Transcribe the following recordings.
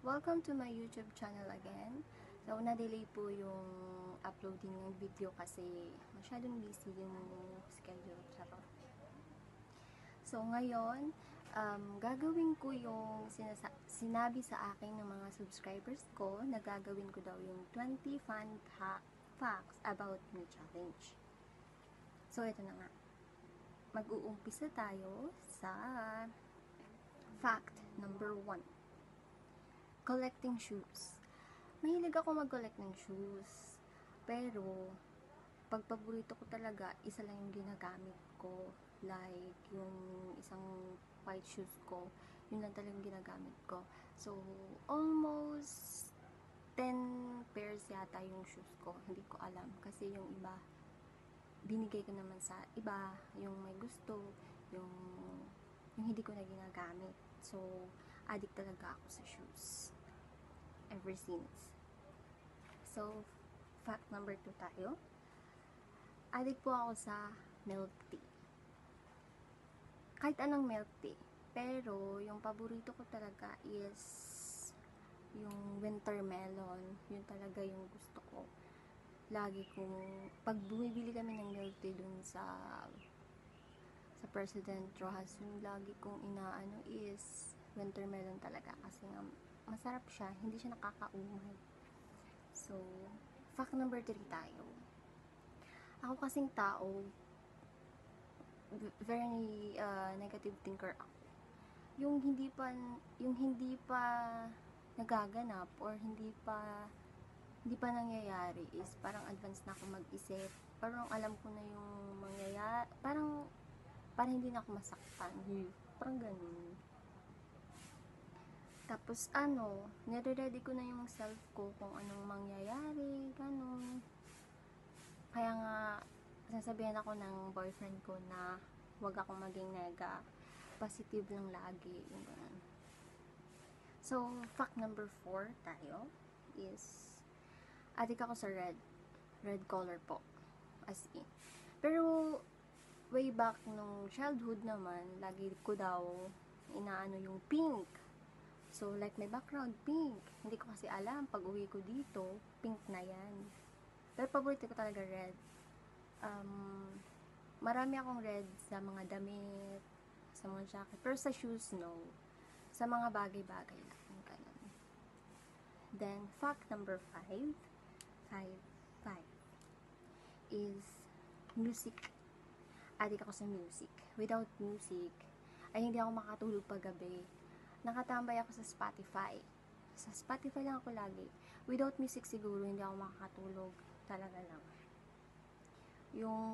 Welcome to my YouTube channel again. So, na-delay po yung uploading ng video kasi masyadong busy yung schedule. Charot. So, ngayon, gagawin ko yung sinabi sa akin ng mga subscribers ko na gagawin ko daw yung 20 fun facts about me challenge. So, ito na nga. Mag-uumpisa tayo sa fact number 1. Collecting shoes. Mahilig ako mag-collect ng shoes. Pero, pag paborito ko talaga, isa lang yung ginagamit ko. Like, yung isang white shoes ko, yun lang talagang ginagamit ko. So, almost 10 pairs yata yung shoes ko. Hindi ko alam. Kasi yung iba, binigay ko naman sa iba. Yung may gusto, yung hindi ko na ginagamit. So, addict talaga ako sa shoes. Ever since. So, fact number 2 tayo. Addict po ako sa milk tea. Kahit anong milk tea. Pero, yung paborito ko talaga is yung winter melon. Yun talaga yung gusto ko. Lagi kong, pag bumibili kami ng milk tea dun sa President Rojas, yung lagi kong inaano is winter melon talaga. Kasi nga, masarap siya. Hindi siya nakakaumay. So, fact number 3 tayo. Ako kasing tao, very negative thinker ako. Yung hindi pa nagaganap or hindi pa nangyayari is parang advance na ako mag-isip. Parang alam ko na yung mangyayari. Parang hindi na ako masaktan. Parang ganun. Tapos nire-ready ko na yung self ko kung anong mangyayari, ganun. Kaya nga, sasabihan ako ng boyfriend ko na wag akong maging nega. Positive lang lagi, yung ganun. So, fact number 4 tayo is, addict ako sa red. Red color po. As in. Pero, way back nung childhood naman, lagi ko daw inaano yung pink. So, like my background, pink. Hindi ko kasi alam, pag uwi ko dito, pink na yan. Pero paborito ko talaga red. Marami akong red sa mga damit, sa mga jacket. Pero sa shoes, no. Sa mga bagay-bagay lang. Ganun. Then, fact number 5 is music. Addict ako sa music. Without music, ay hindi ako makatulog paggabi. Nakatambay ako sa Spotify. Sa Spotify lang ako lagi. Without music siguro, hindi ako makakatulog. Talaga lang. Yung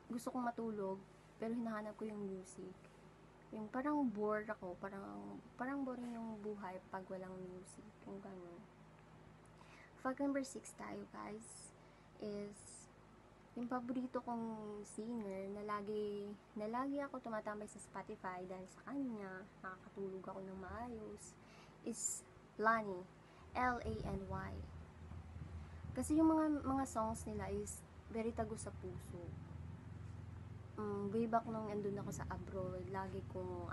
gusto kong matulog, pero hinahanap ko yung music. Yung parang bored ako. Parang boring yung buhay pag walang music. Yung ganun. Fact number 6 tayo, guys, is yung paborito kong singer na lagi ako tumatambay sa Spotify dahil sa kanya, nakakatulog ako ng maayos, is Lany. L-A-N-Y. Kasi yung mga songs nila is very tago sa puso. Way back nung andun ako sa abroad, lagi kong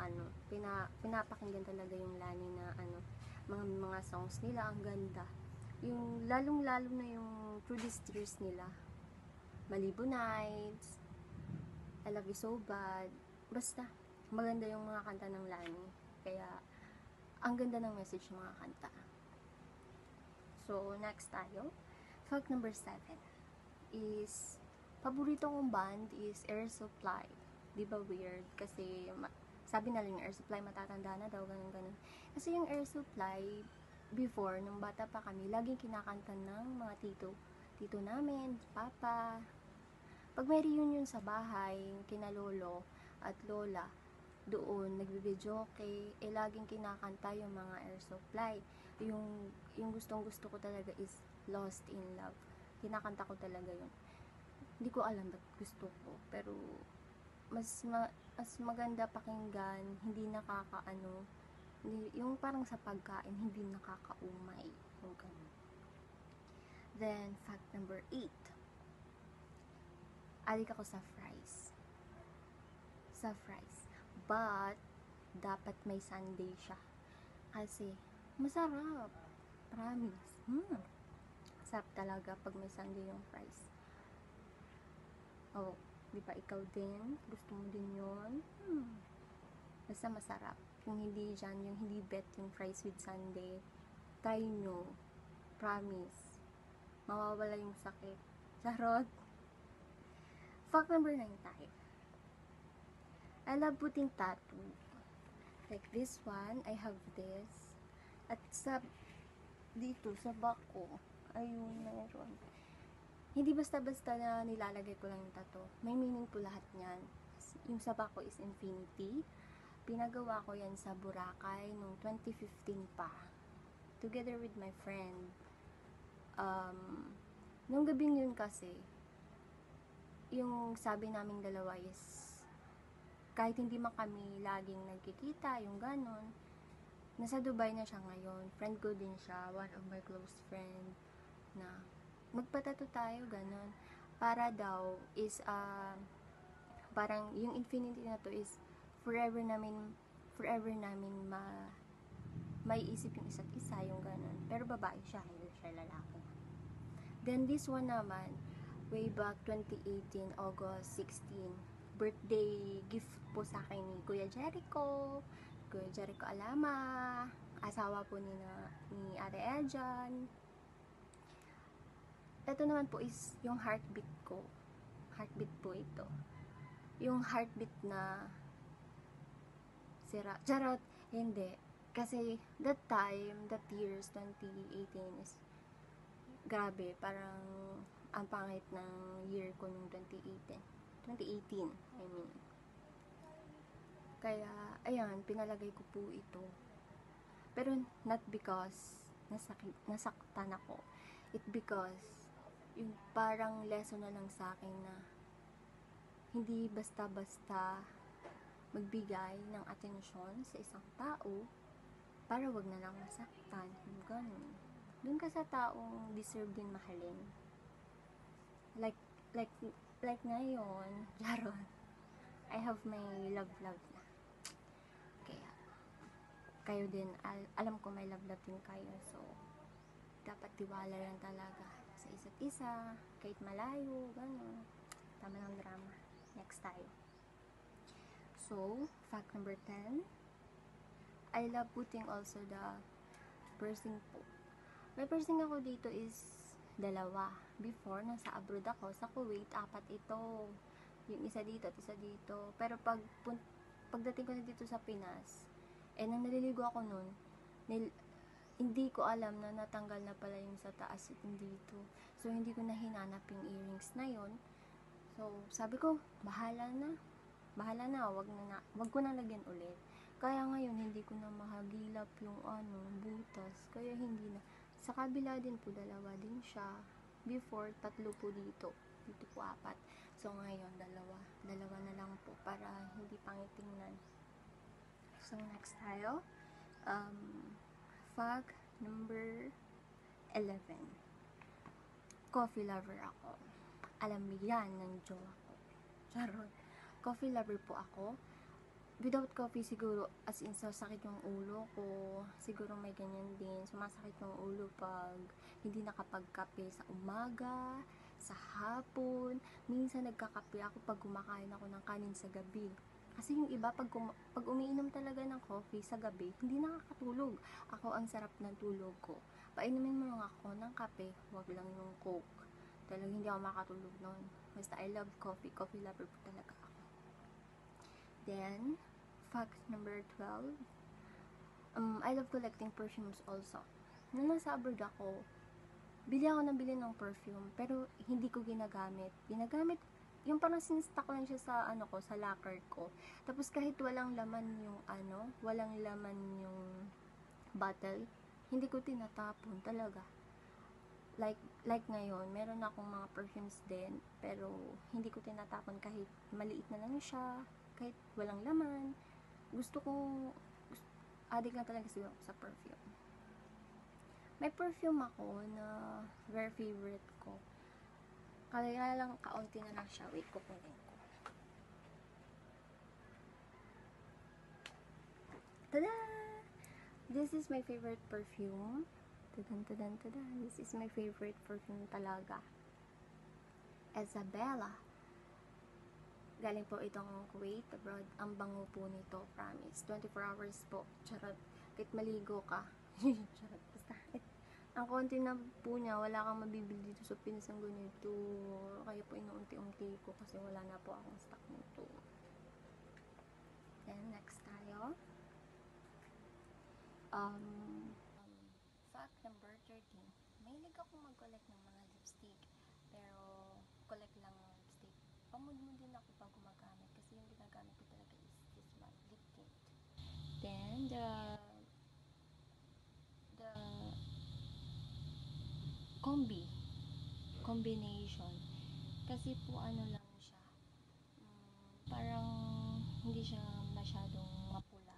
pinapakinggan talaga yung Lany na mga songs nila, ang ganda. Yung lalong-lalo na yung Through These Tears nila. Malibu Nights, I Love You So Bad, basta, maganda yung mga kanta ng Lany. Kaya, ang ganda ng message ng mga kanta. So, next tayo. Fact number 7 is, paborito kong band is Air Supply. Di ba weird? Kasi, sabi na lang yung Air Supply, matatanda na daw, ganun. Kasi yung Air Supply, before, nung bata pa kami, laging kinakanta ng mga tito namin, papa. Pag may reunion sa bahay, kina lolo at lola, doon, nagbibidyoke, laging kinakanta yung mga Air Supply. Yung gustong gusto ko talaga is Lost in Love. Kinakanta ko talaga yun. Hindi ko alam ba't gusto ko, pero mas maganda pakinggan, hindi yung parang sa pagkain, hindi nakakaumay. Yung ganun. Then, fact number 8. Addict ako sa fries. But, dapat may Sunday siya. Kasi, Masarap. Promise. Sarap talaga pag may sundae yung fries. Oh, di ba ikaw din? Gusto mo din yun? Basta masarap. Kung hindi dyan, yung hindi bet yung fries with sundae, try nyo. Promise. Mawawala yung sakit. Charot. Fact number 9 tayo. I love putting tattoo. Like this one, I have this. At dito, sa back ko, ayun, meron. Hindi basta-basta na nilalagay ko lang yung tattoo. May meaning po lahat niyan. Yung sa back ko is infinity. Pinagawa ko yan sa Boracay noong 2015 pa. Together with my friend. Nung gabing yun kasi, yung sabi naming dalawa is, kahit hindi man kami laging nagkikita, yung ganon, nasa Dubai na siya ngayon. Friend ko din siya, one of my close friend, na magpatato tayo, ganon. Para daw is, parang yung infinity na to is forever namin maiisip yung isa't isa, yung ganon. Pero babae siya, hindi siya lalaki. Then this one naman, way back 2018, August 16, birthday gift po sa akin ni Kuya Jericho Alama, asawa po ni Ate Ejan. Ito naman po is yung heartbeat ko. Heartbeat po ito. Yung heartbeat na sira. Charot, hindi. Kasi that years 2018 is grabe, parang ang pangit ng year ko nung 2018, I mean. Kaya, ayan, pinalagay ko po ito. Pero not because nasaktan ako. It because, yung parang lesson na lang sa akin na hindi basta-basta magbigay ng atensyon sa isang tao para wag na lang masaktan. Yung ganun. Doon ka sa taong deserve din mahalin. Like ngayon, Jaron, I have my love na. Kaya, kayo din, alam ko may love din kayo. So, dapat tiwala lang talaga sa isa't isa, kahit malayo, gano'n. Tama ng drama. Next tayo. So, fact number 10, I love putting also the piercing po. May piercing ako dito is dalawa. Before, nasa abroad ako, sa Kuwait, 4 ito. Yung isa dito at isa dito. Pero pagdating ko na dito sa Pinas, nang naliligo ako nun, hindi ko alam na natanggal na pala yung sa taas at yung dito. So, hindi ko na hinanap yung earrings na yon. So, sabi ko, bahala na, wag ko na lagyan ulit. Kaya ngayon, hindi ko na mahagilap yung butas. Kaya hindi na. Sa kabila din po, 2 din siya. Before, 3 po dito. Dito po 4. So, ngayon, 2 na lang po para hindi pangitingnan. So, next tayo. Fact number 11. Coffee lover ako. Alam mo yan ng jowa ko. Charot. Coffee lover po ako. Without coffee, siguro, as in, sasakit yung ulo ko. Siguro may ganyan din. Sumasakit yung ulo pag hindi nakapagkape sa umaga, sa hapon. Minsan nagkakape ako pag kumakain ako ng kanin sa gabi. Kasi yung iba, pag umiinom talaga ng coffee sa gabi, hindi nakakatulog. Ako, ang sarap ng tulog ko. Painumin mo lang ako ng kape, wag lang yung coke. Talagang hindi ako makatulog noon. Basta I love coffee. Coffee lover po talaga ako. Then, fact number 12. I love collecting perfumes also. Nung nasa abroad ako, bili ng perfume, pero hindi ko ginagamit. Yung parang sinstock lang siya sa sa locker ko. Tapos kahit walang laman yung bottle, hindi ko tinatapon talaga. Like ngayon, meron akong mga perfumes din, pero hindi ko tinatapon kahit maliit na lang siya, kahit walang laman. Addict na talaga siguro sa perfume. May perfume ako na very favorite ko. Kaya lang kaunti na lang siya. Wait, kukunin ko. Tada! This is my favorite perfume. Tadan, tadan, tadan. This is my favorite perfume talaga. Isabella. Galing po itong Kuwait abroad. Ang bango po nito, promise. 24 hours po. Charot. Kahit maligo ka. Charot. Basta. Ang konti na po niya, wala kang mabibili dito sa Pinas ang ganito. Kaya po inuunti-unti ko kasi wala na po akong stock nito. Then, next tayo. Fact number 13. Mahilig ako mag-collect ng mga lipstick. Pero, collect lang ng lipstick. Pamudmud din ako pag gumagamit. Kasi yung ginagamit ko talaga is this one, lip tint. Then, the combination. Kasi po ano lang siya. Parang hindi siya masyadong mapula.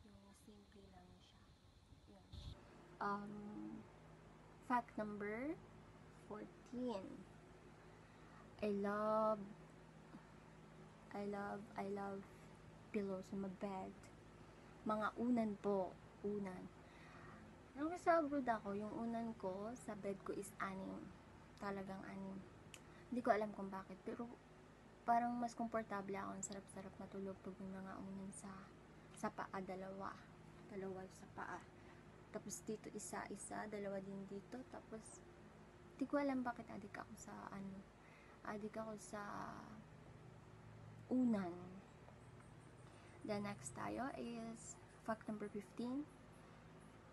Yung simple lang siya. Yun. Fact number 14. I love pillows in my bed. Mga unan po. Unan. Nung sa abroad ako, yung unan ko sa bed ko is 6. Talagang 6. Hindi ko alam kung bakit. Pero parang mas komportable ako. Ang sarap-sarap matulog pag may mga unan sa paa. Dalawa sa paa. Tapos dito isa, dalawa din dito. Tapos hindi ko alam bakit adik ako sa unan. The next tayo is fact number 15.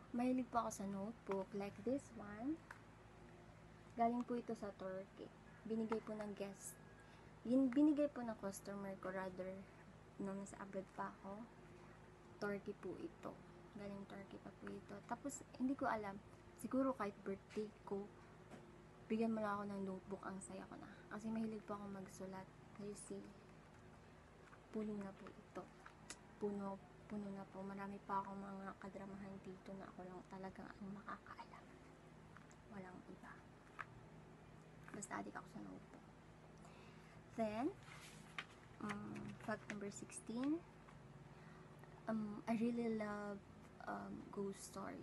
Mahilig po ako sa notebook like this one. Galing po ito sa Turkey. Binigay po ng guest. Binigay po ng customer ko rather nung nasa abroad pa ako. Turkey po ito. Galing Turkey pa po ito. Tapos hindi ko alam. Siguro kahit birthday ko, bigyan mo lang ako ng notebook, ang saya ko na. Kasi mahilig po ako magsulat. Kasi puno na po ito. Puno na po. Marami pa akong mga kadramahan dito na ako lang talagang ang makakaalam. Walang iba. Basta adik ako sa notebook. Then, fact number 16. I really love ghost story.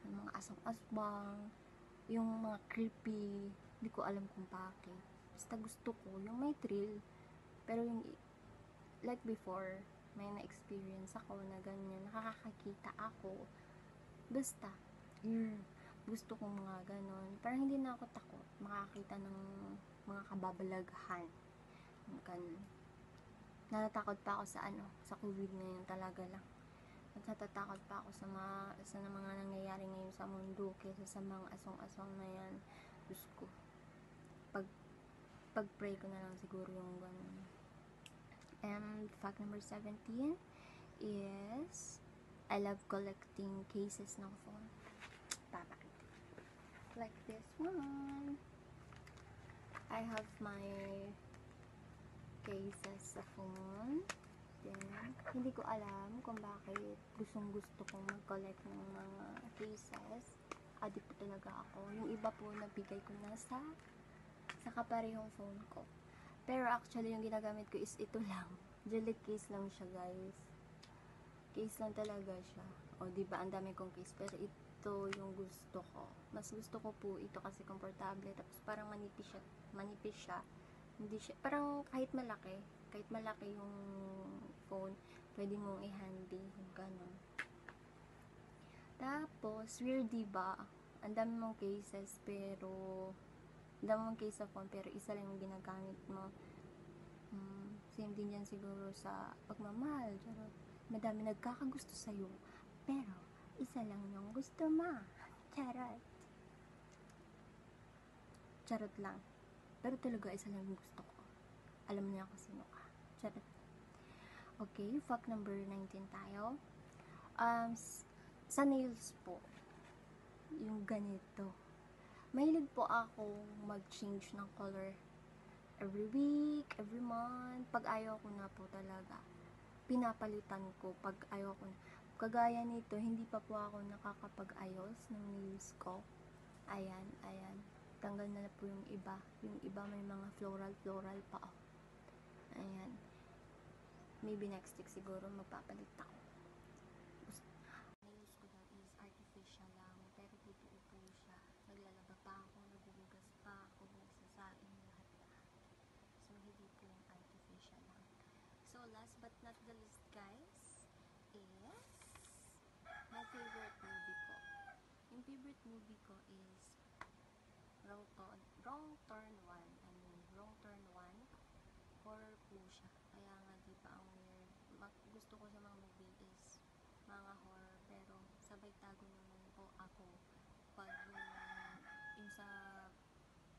Yung mga asong-asbang, yung mga creepy, hindi ko alam kung bakit. Basta gusto ko, yung may thrill. Pero yung, like before, may na-experience ako na ganyan, nakakakita ako. Basta, gusto ko mga ganon. Parang hindi na ako takot makakita ng mga kababalaghan. Ganun. Natatakot pa ako sa COVID ngayon talaga lang. Natatakot pa ako sa mga nangyayari ngayon sa mundo kaysa sa mga asong-asong na yan. Diyos ko. Pag-pray ko na lang siguro yung ganun. And fact number 17 is I love collecting cases ng phone. Papakita. Like this one. I have my cases sa phone. Then, hindi ko alam kung bakit gustong-gusto kong mag-collect ng mga cases. Adik po talaga ako. Yung iba po nabigay ko na sa kaparehong phone ko. Pero actually, yung ginagamit ko is ito lang. Jelly case lang siya, guys. Case lang talaga siya. O, diba, ang dami kong case. Pero ito yung gusto ko. Mas gusto ko po ito kasi komportable. Tapos parang manipis siya. Hindi siya, parang kahit malaki yung phone, pwede mong i-handy. Yung ganun. Tapos, weird diba? Ang dami mong cases, pero case sa phone, pero isa lang yung ginagamit mo. Same din yan siguro sa pagmamahal. Charot. Madami nagkakagusto sa'yo, pero isa lang yung gusto mo. Charot. Charot lang. Pero talaga isa lang yung gusto ko. Alam niya ako sino ka. Charot. Okay, fact number 19 tayo. Sa nails po, yung ganito. Mahilig po ako mag-change ng color every week, every month. Pag ayaw ko na po talaga, pinapalitan ko pag ayaw ko na. Kagaya nito, hindi pa po ako nakakapag-ayos ng nails ko. Ayan. Tanggal na po yung iba. Yung iba may mga floral pa. Oh. Ayan. Maybe next week siguro magpapalit ako. Nails ko daw is pa ako, naghuhugas pa ako, nagsasaing, lahat-lahat. So, hindi po yung artificial lang. So, last but not the least, guys, is my favorite movie po. Yung favorite movie ko is Wrong Turn 1. Wrong Turn 1. Horror po siya. Kaya nga, di ba, ang weird. Gusto ko sa mga movie is mga horror, pero sabay tago naman po ako pag yung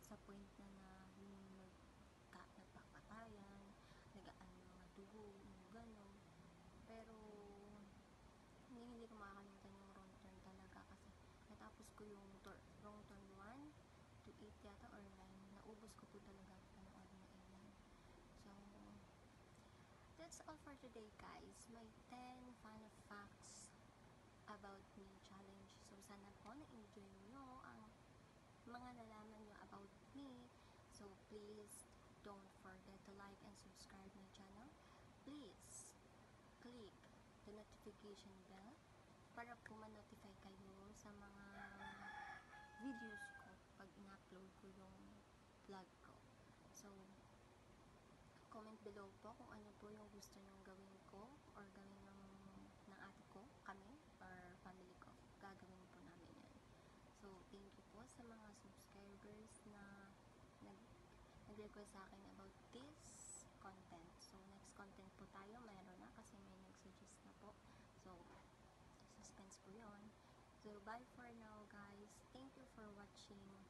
sa point na yung nagpapatayan, nag-ano mga dugo, yung gano'n. Pero hindi ko makakalimutan yung Wrong Turn talaga kasi natapos ko yung Wrong Turn 1 to 8 yata or 9. Naubos ko po talaga panood na 8. So, that's all for today, guys. My 10 fun facts about me challenge. So, sana po na-enjoy nyo ang mga nalaman nyo about me. So, please don't forget to like and subscribe my channel. Please click the notification bell para po ma-notify kayo sa mga videos ko pag in-upload ko yung vlog ko. So, comment below po kung ano po yung gusto nyong gawin ko or gawin ng ate ko, kami, or family ko. Gagawin po namin yan. So, thank you po sa mga subscribers na nag-request sa akin about this content. So, next content po tayo, mayroon na kasi may nag-suggest na po. So, suspense po yun. So, bye for now, guys. Thank you for watching.